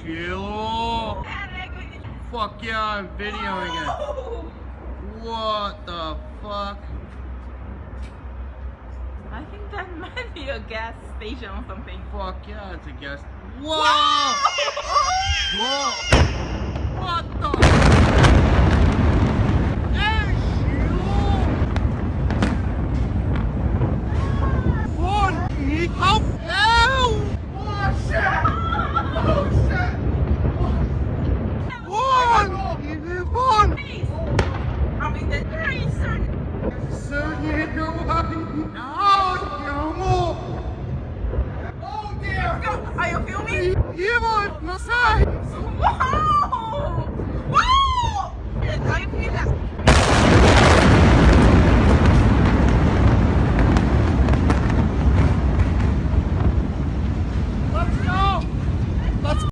Shiloh. Fuck yeah, I'm videoing it. What the fuck? I think that might be a gas station or something. Fuck yeah, it's a gas. Whoa! Whoa! What the? Hey, Shiloh! What? Help! Help! Oh shit! Oh shit! One! One! I'm in the very soon. Oh dear! Are you filming? Ivan, nasaj!